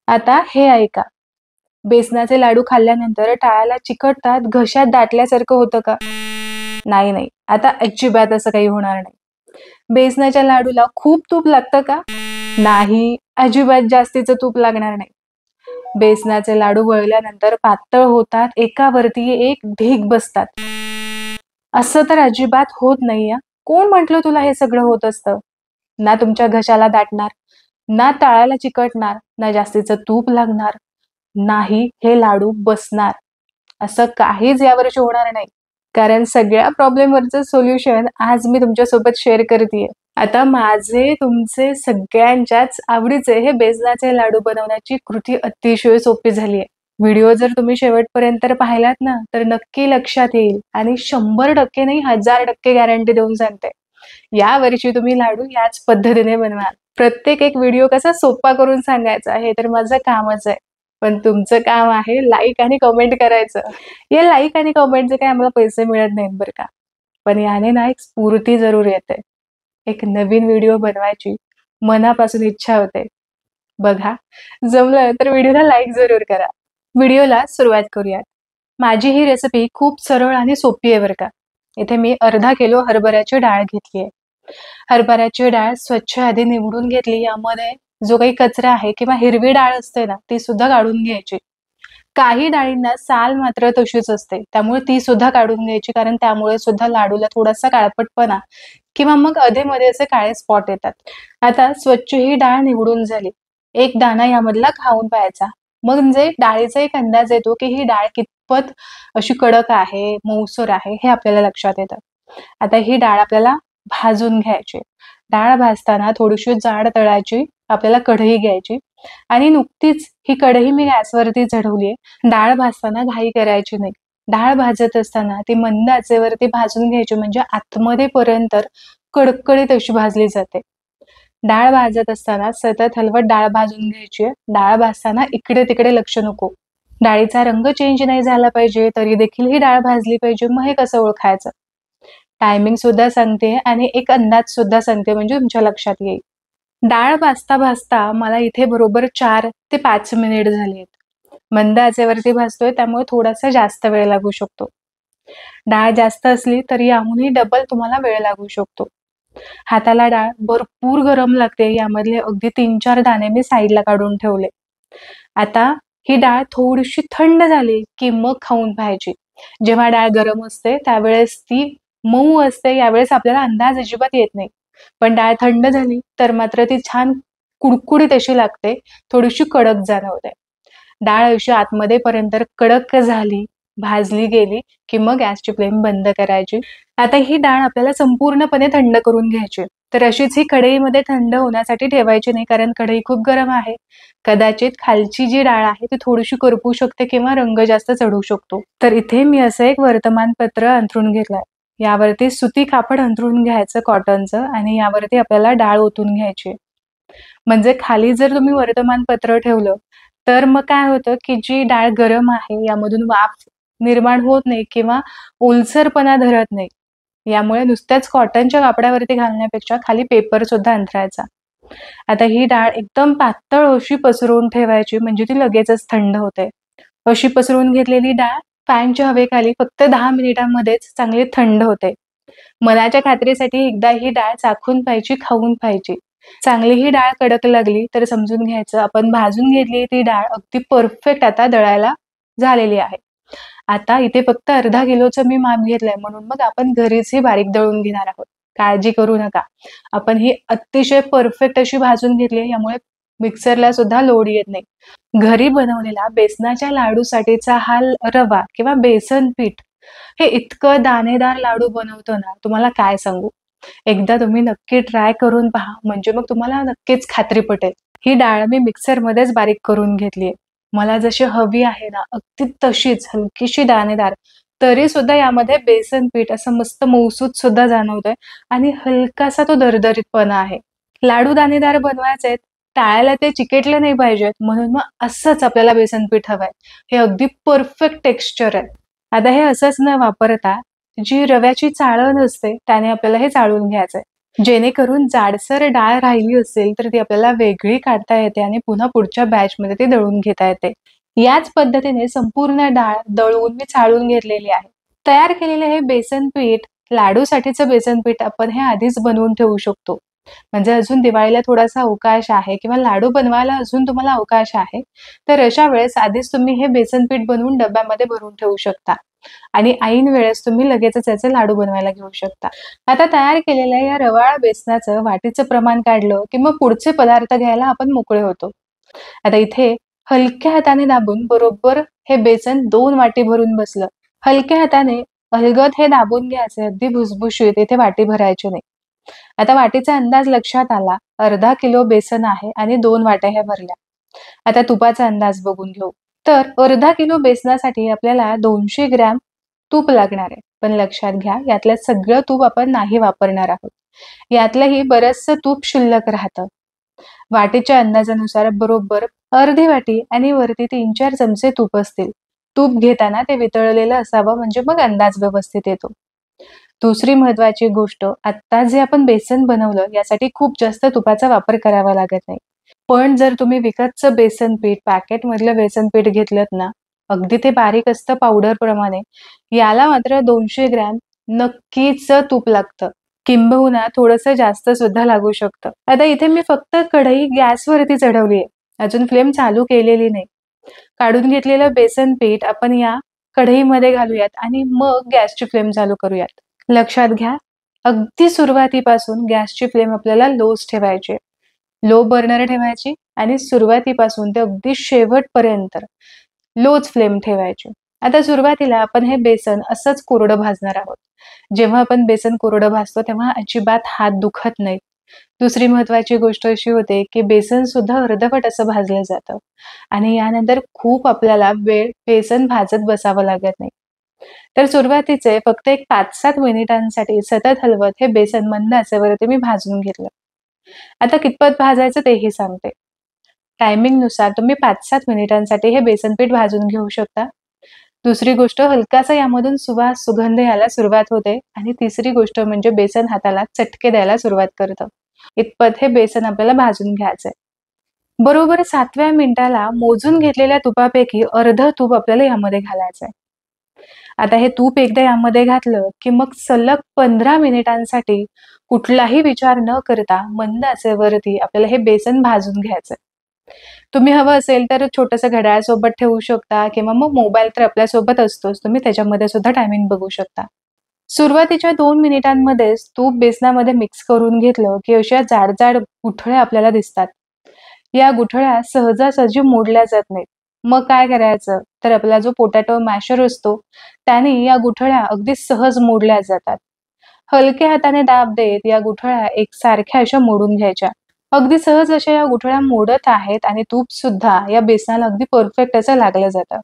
आता हे ऐका. बेसनाचे लाडू खाल्ल्यानंतर टाळाला चिकटतात, घशात दाटल्यासारखं होतं का? नाही नाही, आता अजिबात असं काही होणार नाही. बेसनाच्या लाडूला खूप तूप लागतं का? नाही, अजिबात जास्तीचं तूप लागणार नाही. बेसनाचे लाडू वळल्यानंतर पातळ होतात, एकावरती एक ढीग बसतात. असं तर अजिबात होत नाही हा. कोण म्हटलं तुला हे सगळं होत असतं? ना तुमच्या घशाला दाटणार, ना टाळाला चिकटणार, ना जास्तीचं तूप लागणार, नाही हे लाडू बसणार. असं काहीच यावर्षी होणार नाही. कारण सगळ्या प्रॉब्लेमवरचं सोल्युशन आज मी तुमच्यासोबत शेअर करतेय. आता माझे तुमचे सगळ्यांच्याच आवडीचे हे बेसनाचे लाडू बनवण्याची कृती अतिशय सोपी झाली आहे. व्हिडिओ जर तुम्ही शेवटपर्यंत पाहिलात ना, तर नक्की लक्षात येईल आणि 100% नाही 1000% गॅरंटी देऊन सांगते. या वर्षी तुम्ही लाडू याच पद्धतीने बनवाल. प्रत्येक एक व्हिडिओ कसा सोपा करून सांगायचा हे तर माझं कामच आहे. पण तुमचं काम आहे लाईक आणि कमेंट करायचं. या लाईक आणि कमेंटचे काही आम्हाला पैसे मिळत नाहीत बरं का. पण याने ना एक स्फूर्ती जरूर येते. एक नवीन व्हिडिओ बनवायची मनापासून इच्छा होते. बघा, जमलं तर व्हिडिओला लाईक जरूर करा. व्हिडिओला सुरुवात करूयात. माझी ही रेसिपी खूप सरळ आणि सोपी आहे बरं का. इथे मी अर्धा किलो हरभऱ्याची डाळ घेतली आहे. हरभऱ्याची डाळ स्वच्छ आधी निवडून घेतली. यामध्ये जो काही कचरा आहे किंवा हिरवी डाळ असते ना, ती सुद्धा काढून घ्यायची. काही डाळींना साल मात्र तशीच असते, त्यामुळे ती सुद्धा काढून घ्यायची, कारण त्यामुळे सुद्धा लाडूला थोडासा काळपटपणा किंवा मग अधेमध्ये असे काळे स्पॉट येतात. आता स्वच्छ ही डाळ निवडून झाली. एक दाणा यामधला खाऊन पाहायचा. मग म्हणजे डाळीचा एक अंदाज येतो की ही डाळ कितपत अशी कडक आहे, मऊसर आहे हे आपल्याला लक्षात येतं. आता ही डाळ आपल्याला भाजून घ्यायची. डाळ भाजताना थोडीशी जाड तळाची आपल्याला कढई घ्यायची आणि नुकतीच ही कढई मी गॅसवरती चढवलीये. डाळ भाजताना घाई करायची नाही. डाळ भाजत असताना ती मंद आचेवरती भाजून घ्यायची, म्हणजे आतमध्ये पर्यंत कडकडीत अशी भाजली जाते. डाळ भाजत असताना सतत हलवत डाळ भाजून घ्यायची. डाळ भाजताना इकडे तिकडे लक्ष नको. डाळीचा रंग चेंज नाही झाला पाहिजे तरी देखील ही डाळ भाजली पाहिजे. मग हे कसं ओळखायचं? टायमिंग सुद्धा सांगते आणि एक अंदाज सुद्धा सांगते, म्हणजे तुमच्या लक्षात येईल. डाळ भाजता भाजता मला इथे बरोबर 4 ते 5 मिनिट झालेत. मंद आचेवरती भाजतोय त्यामुळे थोडासा जास्त वेळ लागू शकतो. डाळ जास्त असली तरी याहूनही डबल तुम्हाला वेळ लागू शकतो. हाताला डाळ भरपूर गरम लागते. यामधले अगदी 3-4 दाणे मी साईडला काढून ठेवले. आता ही डाळ थोडीशी थंड झाली की मग खाऊन पाहायची. जेव्हा डाळ गरम असते त्यावेळेस ती मऊ असते, यावेळेस आपल्याला अंदाज अजिबात येत नाही. पण डाळ थंड झाली तर मात्र ती छान कुडकुडीत अशी लागते, थोडीशी कडक जाणवते. डाळ अशी आतमध्ये पर्यंत कडक झाली, भाजली गेली की मग गॅसची फ्लेम बंद करायची. आता ही डाळ आपल्याला संपूर्णपणे थंड करून घ्यायची. तर अशीच ही कढईमध्ये थंड होण्यासाठी ठेवायची नाही, कारण कढई खूप गरम आहे. कदाचित खालची जी डाळ आहे ती थोडीशी करपू शकते किंवा रंग जास्त चढू शकतो. तर इथे मी असं एक वर्तमानपत्र अंथरून घेतलंय. यावरती सुती कापड अंथरून घ्यायचं कॉटनचं आणि यावरती आपल्याला डाळ ओतून घ्यायची. म्हणजे खाली जर तुम्ही वर्तमानपत्र ठेवलं तर मग काय होतं की जी डाळ गरम आहे यामधून वाफ निर्माण होत नाही किंवा ओलसरपणा धरत नाही. यामुळे नुसत्याच कॉटनच्या कापडावरती घालण्यापेक्षा खाली पेपर सुद्धा अंथरायचा. आता ही डाळ एकदम पातळ अशी पसरवून ठेवायची, म्हणजे ती लगेचच थंड होते. अशी पसरवून घेतलेली डाळ फॅनच्या हवेखाली फक्त 10 मिनिटांमध्येच चांगली थंड होते. मनाच्या खात्रीसाठी एकदा ही डाळ चाखून पाहायची, खाऊन पाहायची. चांगली ही डाळ कडक लागली तर समजून घ्यायचं आपण भाजून घेतली ती डाळ अगदी परफेक्ट आता दळायला झालेली आहे. आता इथे फक्त अर्धा किलोचं मी माप घेतलंय, म्हणून मग आपण घरीच ही बारीक दळून घेणार आहोत. काळजी करू नका. आपण ही अतिशय परफेक्ट अशी भाजून घेतली, यामुळे मिक्सरला सुद्धा लोड येत नाही. घरी बनवलेला बेसनाच्या लाडूसाठीचा हा रवा किंवा बेसन पीठ हे इतकं दाणेदार लाडू बनवतो ना, तुम्हाला काय सांगू. एकदा तुम्ही नक्की ट्राय करून पहा, म्हणजे मग तुम्हाला नक्कीच खात्री पटेल. ही डाळ मी मिक्सरमध्येच बारीक करून घेतलीये. मला जशी हवी आहे ना अगदी तशीच हलकीशी दाणेदार, तरी सुद्धा यामध्ये बेसन पीठ असं मस्त मऊसूत सुद्धा जाणवतोय आणि हलकासा तो दरदरीतपणा आहे. लाडू दाणेदार बनवायचे टाळ्याला ते चिकटले नाही पाहिजेत, म्हणून मग असंच आपल्याला बेसन पीठ हवंय. हे अगदी परफेक्ट टेक्स्चर आहे. आता हे असंच न वापरता जी रव्याची चाळण असते त्याने आपल्याला हे चाळून घ्यायचंय. जेणेकरून जाडसर डाळ राहिली असेल तर ती आपल्याला वेगळी काढता येते आणि पुन्हा पुढच्या बॅचमध्ये ती दळून घेता येते. याच पद्धतीने संपूर्ण डाळ दळून मी चाळून घेतलेली आहे. तयार केलेले हे बेसन पीठ, लाडूसाठीचं बेसन पीठ आपण हे आधीच बनवून ठेवू शकतो. म्हणजे अजून दिवाळीला थोडासा अवकाश आहे किंवा लाडू बनवायला अजून तुम्हाला अवकाश आहे, तर अशा वेळेस आधीच तुम्ही हे बेसन पीठ बनवून डब्यामध्ये भरून ठेवू शकता आणि ऐन वेळेस तुम्ही लगेचच याचे लाडू बनवायला घेऊ शकता. आता तयार केलेल्या या रवाळ बेसनाचं वाटीचं प्रमाण काढलं की मग पुढचे पदार्थ घ्यायला आपण मोकळे होतो. आता इथे हलक्या हाताने दाबून बरोबर हे बेसन 2 वाटी भरून बसलं. हलक्या हाताने अलगद हे दाबून घ्यायचे, अगदी भुसभुशीत इथे वाटी भरायची नाही. आता वाटीचा अंदाज लक्षात आला. अर्धा किलो बेसन आहे आणि 2 वाट्या ह्या भरल्या. आता तुपाचा अंदाज बघून घेऊ. तर अर्धा किलो बेसनासाठी आपल्याला 200 ग्रॅम तूप लागणार आहे. पण लक्षात घ्या, यातलं सगळं तूप आपण नाही वापरणार आहोत. यातलंही बरचसं तूप शिल्लक राहतं. वाटीच्या अंदाजानुसार बरोबर अर्धी वाटी आणि वरती 3-4 चमचे तूप असतील. तूप घेताना ते वितळलेलं असावं, म्हणजे मग अंदाज व्यवस्थित येतो. दुसरी महत्वाची गोष्ट, आता जे आपण बेसन बनवलं यासाठी खूप जास्त तुपाचा वापर करावा लागत नाही. पण जर तुम्ही विकतचं बेसन पीठ, पॅकेटमधलं बेसन पीठ घेतलत ना, अगदी ते बारीक असतं पावडर प्रमाणे, याला मात्र 200 ग्रॅम नक्कीच तूप लागतं. किंबहुना थोडंसं जास्त सुद्धा लागू शकतं. आता इथे मी फक्त कढई गॅसवरती चढवली आहे. अजून फ्लेम चालू केलेली नाही. काढून घेतलेलं बेसन पीठ आपण या कढईमध्ये घालूयात आणि मग गॅसची फ्लेम चालू करूयात. लक्षात घ्या, अगदी सुरुवातीपासून गॅसची फ्लेम आपल्याला लोच ठेवायची. लो बर्नर ठेवायची आणि सुरुवातीपासून ते अगदी शेवटपर्यंत लोच फ्लेम ठेवायची. आता सुरुवातीला आपण हे बेसन असंच कोरडं भाजणार आहोत. जेव्हा आपण बेसन कोरडं भाजतो तेव्हा अजिबात हात दुखत नाहीत. दुसरी महत्वाची गोष्ट अशी होते की बेसन सुद्धा अर्धवट असं भाजलं जातं आणि यानंतर खूप आपल्याला वेळ बेसन भाजत बसावं लागत नाही. तर सुरुवातीचे फक्त एक 5-7 मिनिटांसाठी सतत हलवत हे बेसन मंद आचेवरती मी भाजून घेतलं. आता कितपत भाजायचं तेही सांगते. टायमिंगनुसार तुम्ही 5-7 मिनिटांसाठी हे बेसन पीठ भाजून घेऊ शकता. दुसरी गोष्ट, हलकासा यामधून सुवास, सुगंध यायला सुरुवात होते आणि तिसरी गोष्ट म्हणजे बेसन हाताला चटके द्यायला सुरुवात करतं. इतपत हे बेसन आपल्याला भाजून घ्यायचंय. बरोबर 7व्या मिनिटाला मोजून घेतलेल्या तुपापैकी अर्धं तूप आपल्याला यामध्ये घालायचंय. आता हे तूप एकदा यामध्ये घातलं की मग सलग 15 मिनिटांसाठी कुठलाही विचार न करता मंद आचेवरती आपल्याला हे बेसन भाजून घ्यायचंय. तुम्ही हवं असेल तर छोटंसं घड्याळ सोबत ठेवू शकता किंवा मग मोबाईल तर आपल्या सोबत असतोच. तुम्ही त्याच्यामध्ये सुद्धा टायमिंग बघू शकता. सुरुवातीच्या 2 मिनिटांमध्येच तूप बेसनामध्ये मिक्स करून घेतलं की अशा जाड-जाड गुठळ्या आपल्याला दिसतात. या गुठळ्या सहजासहजी मोडल्या जात नाहीत. मग काय करायचं? तर आपला जो पोटॅटो मॅशर असतो, त्याने या गुठळ्या अगदी सहज मोडल्या जातात. हलक्या हाताने दाब देत या गुठळ्या एकसारख्या अशा मोडून घ्यायच्या. अगदी सहज अशा या गुठळ्या मोडत आहेत आणि तूप सुद्धा या बेसनाला अगदी परफेक्ट असं लागलं जातं.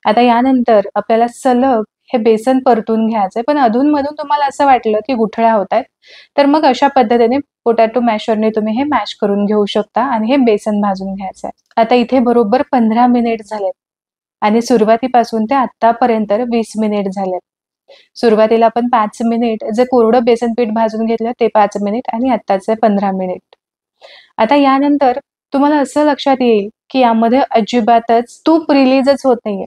आता यानंतर आपल्याला सलग हे बेसन परतून घ्यायचंय. पण अधूनमधून तुम्हाला असं वाटलं की गुठळ्या होतायत, तर मग अशा पद्धतीने पोटॅटो मॅशरने तुम्ही हे मॅश करून घेऊ शकता आणि हे बेसन भाजून घ्यायचंय. आता इथे बरोबर 15 मिनिट झालेत आणि सुरुवातीपासून ते आतापर्यंत 20 मिनिट झालेत. सुरुवातीला आपण 5 मिनिट जे कोरडं बेसन पीठ भाजून घेतलं ते 5 मिनिट आणि आत्ताचे 15 मिनिट. आता यानंतर तुम्हाला असं लक्षात येईल की यामध्ये अजिबातच तूप रिलीजच होत नाहीये.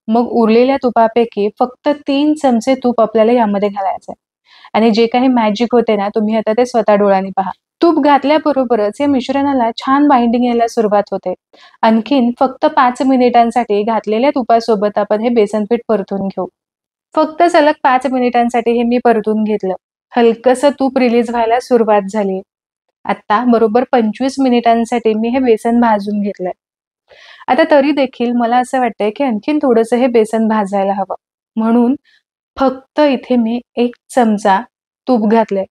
मग उरलेल्या तुपापैकी फक्त 3 चमचे तूप आपल्याला यामध्ये घालायचंय आणि जे काही मॅजिक होते ना, तुम्ही आता ते स्वतः डोळ्यांनी पहा. तूप घातल्याबरोबरच या मिश्रणाला छान बाइंडिंग यायला सुरुवात होते. आणखीन फक्त 5 मिनिटांसाठी घातलेल्या तुपासोबत आपण हे बेसन पीठ परतून घेऊ. फक्त सलग 5 मिनिटांसाठी हे मी परतून घेतलं. हलकंसं तूप रिलीज व्हायला सुरुवात झाली. आता बरोबर 25 मिनिटांसाठी मी हे बेसन भाजून घेतलंय. आता तरी देखील मला असं वाटतंय की आणखीन थोडंसं हे बेसन भाजायला हवं. म्हणून फक्त इथे मी 1 चमचा तूप घातलंय.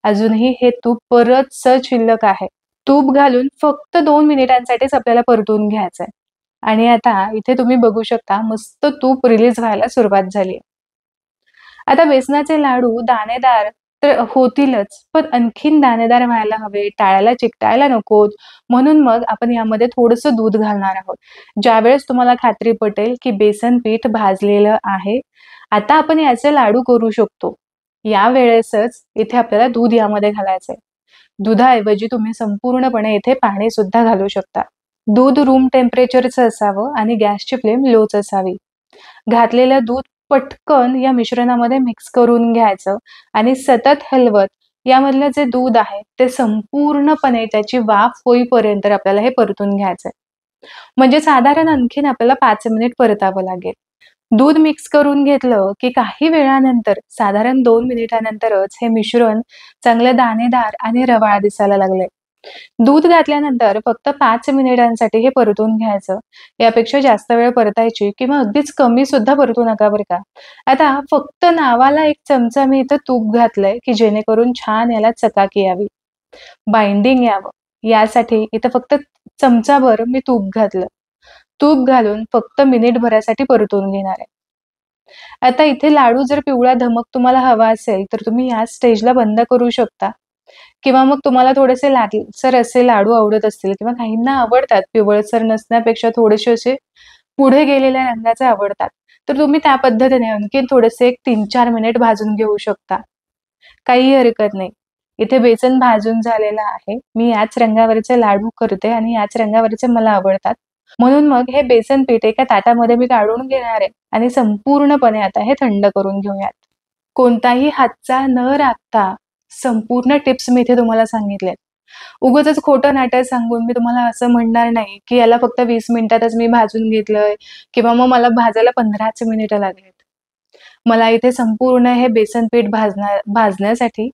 अजूनही हे तूप बरचसं शिल्लक आहे. तूप घालून फक्त 2 मिनिटांसाठीच आपल्याला परतून घ्यायचंय. आणि आता इथे तुम्ही बघू शकता मस्त तूप रिलीज व्हायला सुरुवात झाली. आता बेसनाचे लाडू दाणेदार तर होतीलच, पण आणखीन दाणेदार व्हायला हवे, टाळ्याला चिकटायला नकोत, म्हणून मग आपण यामध्ये थोडंसं दूध घालणार आहोत. ज्यावेळेस तुम्हाला खात्री पटेल की बेसन पीठ भाजलेलं आहे, आता आपण याचे लाडू करू शकतो. या वेळेसच इथे आपल्याला दूध यामध्ये घालायचंय. दुधाऐवजी तुम्ही संपूर्णपणे इथे पाणी सुद्धा घालू शकता. दूध रूम टेम्परेचरचं असावं आणि गॅसची फ्लेम लोच असावी. घातलेलं दूध पटकन या मिश्रणामध्ये मिक्स करून घ्यायचं आणि सतत हलवत यामधलं जे दूध आहे ते संपूर्णपणे त्याची वाफ होईपर्यंत आपल्याला हे परतून घ्यायचंय. म्हणजे साधारण आणखीन आपल्याला 5 मिनिट परतावं लागेल. दूध मिक्स करून घेतलं की काही वेळानंतर साधारण 2 मिनिटानंतरच हे मिश्रण चांगलं दाणेदार आणि रवाळ दिसायला लागलंय. दूध घातल्यानंतर फक्त 5 मिनिटांसाठी हे परतून घ्यायचं. यापेक्षा जास्त वेळ परतायची किंवा अगदीच कमी सुद्धा परतू नका बरं का. आता फक्त नावाला 1 चमचा मी इथं तूप घातलंय की जेणेकरून छान याला चकाकी यावी, बाइंडिंग यावं. यासाठी इथं फक्त चमचाभर मी तूप घातलं. तूप घालून फक्त मिनिटभरासाठी परतून घेणार आहे. आता इथे लाडू जर पिवळा धमक तुम्हाला हवा असेल तर तुम्ही या स्टेजला बंद करू शकता किंवा मग तुम्हाला थोडेसे लालसर असे लाडू आवडत असतील किंवा काहींना आवडतात पिवळसर नसण्यापेक्षा थोडेसे असे पुढे गेलेल्या रंगाचे आवडतात, तर तुम्ही त्या पद्धतीने आणखीन थोडेसे 3-4 मिनिट भाजून घेऊ शकता. काही हरकत नाही. इथे बेसन भाजून झालेलं आहे. मी याच रंगावरचे लाडू करते आणि याच रंगावरचे मला आवडतात. म्हणून मग हे बेसन पीठ एका ताटामध्ये मी काढून घेणार आहे आणि संपूर्णपणे आता हे थंड करून घेऊयात. कोणताही हातचा न राखता संपूर्ण टिप्स मी इथे तुम्हाला सांगितल्यात. उगाचच खोटं नाटं सांगून मी तुम्हाला असं म्हणणार नाही, की याला फक्त 20 मिनिटातच मी भाजून घेतलंय किंवा मग मला भाजायला 15च मिनिटं लागलेत. मला इथे संपूर्ण हे बेसन पीठ भाजण्यासाठी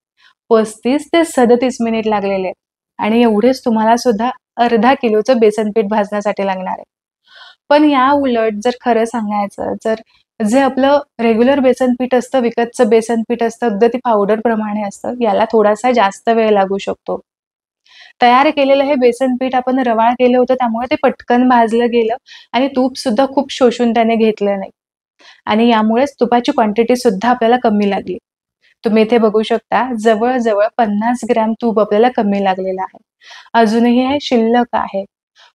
35 ते 37 मिनिट लागलेले आहेत आणि एवढेच तुम्हाला सुद्धा अर्धा किलोचं बेसन पीठ भाजण्यासाठी लागणार आहे. पण या उलट जर खरं सांगायचं तर जे आपलं रेग्युलर बेसन पीठ असतं, विकतचं बेसन पीठ असतं, अगदी ते पावडर प्रमाणे असतं, याला थोडासा जास्त वेळ लागू शकतो. तयार केलेलं हे बेसन पीठ आपण रवाळ केलं होतं त्यामुळे ते पटकन भाजलं गेलं आणि तूप सुद्धा खूप शोषून त्याने घेतलं नाही आणि यामुळेच तुपाची क्वांटिटी सुद्धा आपल्याला कमी लागली. तुम्ही इथे बघू शकता जवळ-जवळ 50 ग्रॅम तूप आपल्याला कमी लागलेलं आहे. अजूनही हे शिल्लक आहे.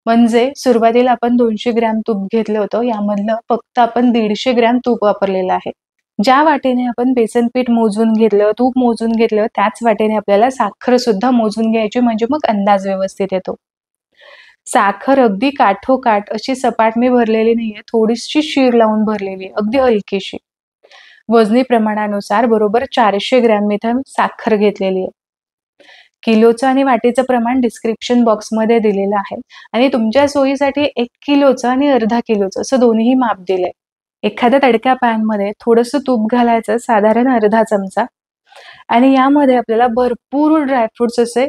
म्हणजे सुरुवातीला आपण 200 ग्रॅम तूप घेतलं होतं, यामधलं फक्त आपण 150 ग्रॅम तूप वापरलेलं आहे. ज्या वाटीने आपण बेसन पीठ मोजून घेतलं, तूप मोजून घेतलं, त्याच वाटीने आपल्याला साखर सुद्धा मोजून घ्यायची म्हणजे मग अंदाज व्यवस्थित येतो. साखर अगदी काठोकाठ अशी सपाट मी भरलेली नाहीये, थोडीशी शीर लावून भरलेली आहे, अगदी हलकीशी. वजनी प्रमाणानुसार बरोबर 400 ग्रॅम मी इथं साखर घेतलेली आहे. किलोचं आणि वाटीचं प्रमाण डिस्क्रिप्शन बॉक्समध्ये दिलेलं आहे आणि तुमच्या सोयीसाठी 1 किलोचं आणि अर्धा किलोचं असं दोन्हीही माप दिलंय. एखाद्या तडक्या पॅनमध्ये थोडंसं तूप घालायचं, साधारण अर्धा चमचा आणि यामध्ये आपल्याला भरपूर ड्रायफ्रुट्स असे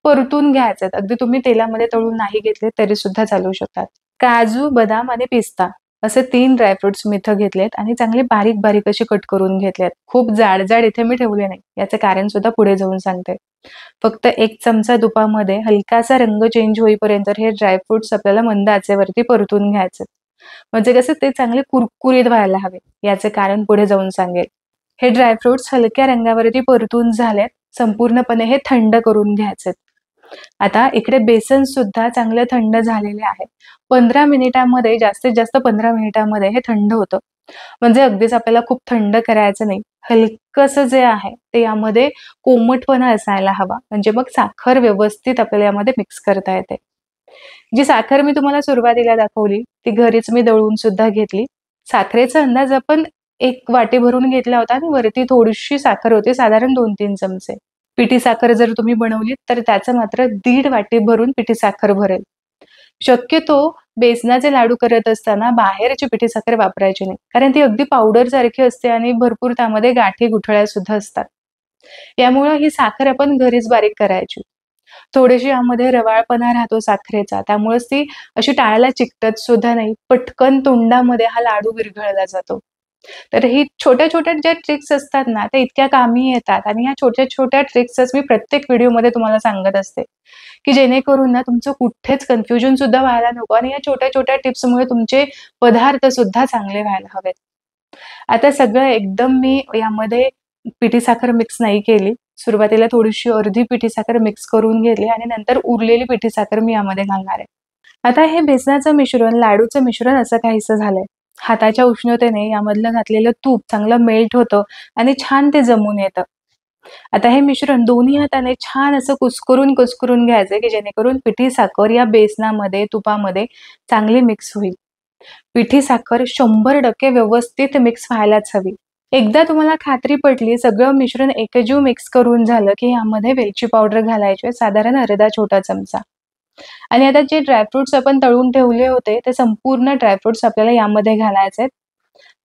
परतून घ्यायचे आहेत. अगदी तुम्ही तेलामध्ये तळून नाही घेतले तरी सुद्धा चालू शकतात. काजू, बदाम आणि पिस्ता असे 3 ड्रायफ्रुट्स मी इथं घेतलेत आणि चांगले बारीक-बारीक असे कट करून घेतलेत. खूप जाड-जाड इथे मी ठेवले नाही. याचं कारण सुद्धा पुढे जाऊन सांगते. फक्त 1 चमचा तुपामध्ये हलकासा रंग चेंज होईपर्यंत हे ड्रायफ्रुट्स आपल्याला मंद आचेवरती परतून घ्यायचे. म्हणजे कसं ते चांगले कुरकुरीत व्हायला हवे. याचे कारण पुढे जाऊन सांगेल. हे ड्रायफ्रुट्स हलक्या रंगावरती परतून झालेत. संपूर्णपणे हे थंड करून घ्यायचे. आता इकडे बेसन सुद्धा चांगलं थंड झालेले आहे. 15 मिनिटांमध्ये जास्तीत जास्त 15 मिनिटांमध्ये हे थंड होतं. म्हणजे अगदीच आपल्याला खूप थंड करायचं नाही. हलकंसं जे आहे ते यामध्ये कोमटपणा असायला हवा. म्हणजे मग साखर व्यवस्थित आपल्याला यामध्ये मिक्स करता येते. जी साखर मी तुम्हाला सुरुवातीला दाखवली ती घरीच मी दळून सुद्धा घेतली. साखरेचा अंदाज आपण 1 वाटी भरून घेतला होता आणि वरती थोडीशी साखर होती साधारण 2-3 चमचे. पिठी साखर जर तुम्ही बनवलीत तर त्याचं मात्र 1.5 वाटी भरून पिठी साखर भरेल. शक्यतो बेसनाचे लाडू करत असताना बाहेरची पिठी साखर वापरायची नाही. कारण ती अगदी पावडर सारखी असते आणि भरपूर त्यामध्ये गाठी गुठळ्या सुद्धा असतात. यामुळे ही साखर आपण घरीच बारीक करायची. थोडीशी यामध्ये रवाळपणा राहतो साखरेचा, त्यामुळेच ती अशी टाळ्याला चिकटत सुद्धा नाही. पटकन तोंडामध्ये हा लाडू विरघळला जातो. तर ही छोट्या-छोट्या ज्या ट्रिक्स असतात ना, त्या इतक्या कामी येतात आणि ह्या छोट्या-छोट्या ट्रिक्सच मी प्रत्येक व्हिडिओमध्ये तुम्हाला सांगत असते, की जेणेकरून ना तुमचं कुठेच कन्फ्युजन सुद्धा व्हायला नको आणि या छोट्या-छोट्या टिप्समुळे तुमचे पदार्थ सुद्धा चांगले व्हायला हवेत. आता सगळं एकदम मी यामध्ये पिठी साखर मिक्स नाही केली. सुरुवातीला थोडीशी अर्धी पिठी साखर मिक्स करून घेतली आणि नंतर उरलेली पिठी साखर मी यामध्ये घालणार आहे. आता हे बेसनाचं मिश्रण, लाडूचं मिश्रण असं काहीसं झालंय. हाताच्या उष्णतेने यामधलं घातलेलं तूप चांगलं मेल्ट होतं आणि छान ते जमून येतं. आता हे मिश्रण दोन्ही हाताने छान असं कुस्करून घ्यायचं की जेणेकरून पिठी साखर या बेसनामध्ये, तुपामध्ये चांगली मिक्स होईल. पिठी साखर 100% व्यवस्थित मिक्स व्हायलाच हवी. एकदा तुम्हाला खात्री पटली, सगळं मिश्रण एकजीव मिक्स करून झालं, की यामध्ये वेलची पावडर घालायची साधारण अर्धा छोटा चमचा. आणि आता जे ड्रायफ्रुट्स आपण तळून ठेवले होते, ते संपूर्ण ड्रायफ्रुट्स आपल्याला यामध्ये घालायचे आहेत.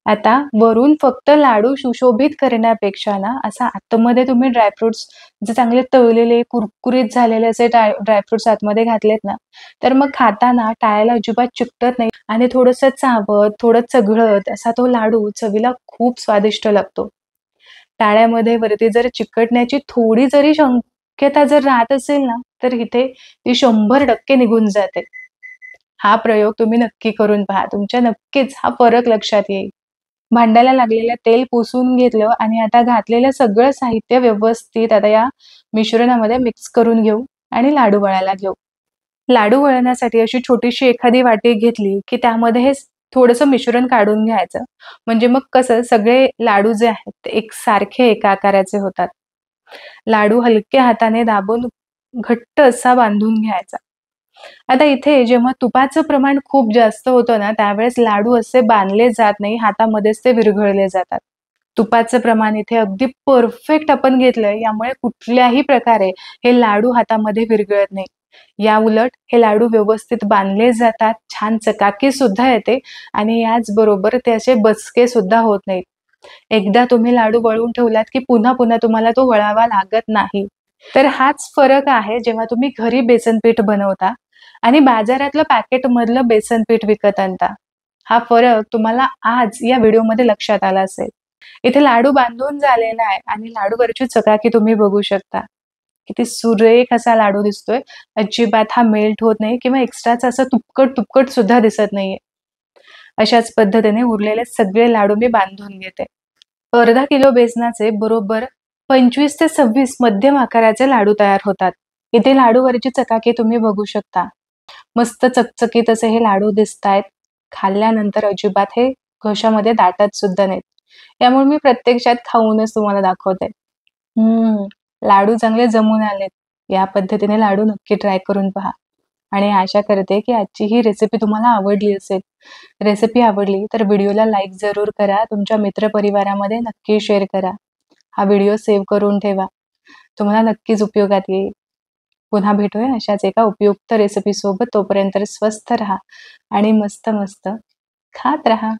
आता वरून फक्त लाडू सुशोभित करण्यापेक्षा ना, असा आतमध्ये तुम्ही ड्रायफ्रुट्स जे चांगले तळलेले, कुरकुरीत झालेले असे ड्रायफ्रुट्स आतमध्ये घातलेत ना, तर मग खाताना टाळ्याला अजिबात चिकटत नाही आणि थोडंसं चावत, थोडं चघळत असा तो लाडू चवीला खूप स्वादिष्ट लागतो. टाळ्यामध्ये वरती जर चिकटण्याची थोडी जरी शक्यता जर राहत असेल ना, तर इथे ती 100% निघून जाते. हा प्रयोग तुम्ही नक्की करून पहा. तुमच्या नक्कीच हा फरक लक्षात येईल. भांड्याला लागलेलं तेल पुसून घेतलं आणि आता घातलेलं सगळं साहित्य व्यवस्थित आता या मिश्रणामध्ये मिक्स करून घेऊ आणि लाडू वळायला घेऊ. लाडू वळण्यासाठी अशी छोटीशी एखादी वाटी घेतली, की त्यामध्ये हे थोडंसं मिश्रण काढून घ्यायचं. म्हणजे मग कसं सगळे लाडू जे आहेत ते एकसारखे एका आकाराचे होतात. लाडू हलक्या हाताने दाबून घट्ट असा बांधून घ्यायचा. आता इथे जेव्हा तुपाचं प्रमाण खूप जास्त होतं ना, त्यावेळेस लाडू असे बांधले जात नाही, हातामध्येच ते विरघळले जातात. तुपाचं प्रमाण इथे अगदी परफेक्ट आपण घेतलंय, यामुळे कुठल्याही प्रकारे हे लाडू हातामध्ये विरघळत नाही. याउलट हे लाडू व्यवस्थित बांधले जातात, छान चकाकी सुद्धा येते आणि याचबरोबर ते असे बचके सुद्धा होत नाहीत. एकदा तुम्ही लाडू वळून ठेवलात, की पुन्हा-पुन्हा तुम्हाला तो वळावा लागत नाही. तर हाच फरक आहे जेव्हा तुम्ही घरी बेसन पीठ बनवता आणि बाजारातलं पॅकेटमधलं बेसन पीठ विकत आणता. हा फरक तुम्हाला आज या व्हिडिओमध्ये लक्षात आला असेल. इथे लाडू बांधून झालेला आहे आणि लाडूवरची चकाकी तुम्ही बघू शकता. किती सुरेख असा लाडू दिसतोय. अजिबात हा मेल्ट होत नाही किंवा एक्स्ट्राचा असं तुपकट सुद्धा दिसत नाहीये. अशाच पद्धतीने उरलेले सगळे लाडू मी बांधून घेते. अर्धा किलो बेसनाचे बरोबर 25 ते 26 मध्यम आकाराचे लाडू तयार होतात. इथे लाडूवरची चकाकी तुम्ही बघू शकता. मस्त चकचकीत असे हे लाडू दिसतायत. खाल्ल्यानंतर अजिबात हे घशामध्ये दाटत सुद्धा नाहीत. त्यामुळे मी प्रत्यक्षात खाऊनच तुम्हाला दाखवते. हम्म, लाडू चांगले जमून आलेत. या पद्धतीने लाडू नक्की ट्राय करून पहा. आणि आशा करते की आजची ही रेसिपी तुम्हाला आवडली असेल. रेसिपी आवडली तर व्हिडिओला लाईक जरूर करा. तुमच्या मित्रपरिवारामध्ये नक्की शेअर करा. हा व्हिडिओ सेव्ह करून ठेवा. तुम्हाला नक्कीच उपयोगात येईल. पुन्हा भेटूया अशाच एका उपयुक्त रेसिपीसोबत. तोपर्यंत स्वस्थ राहा आणि मस्त-मस्त खात राहा.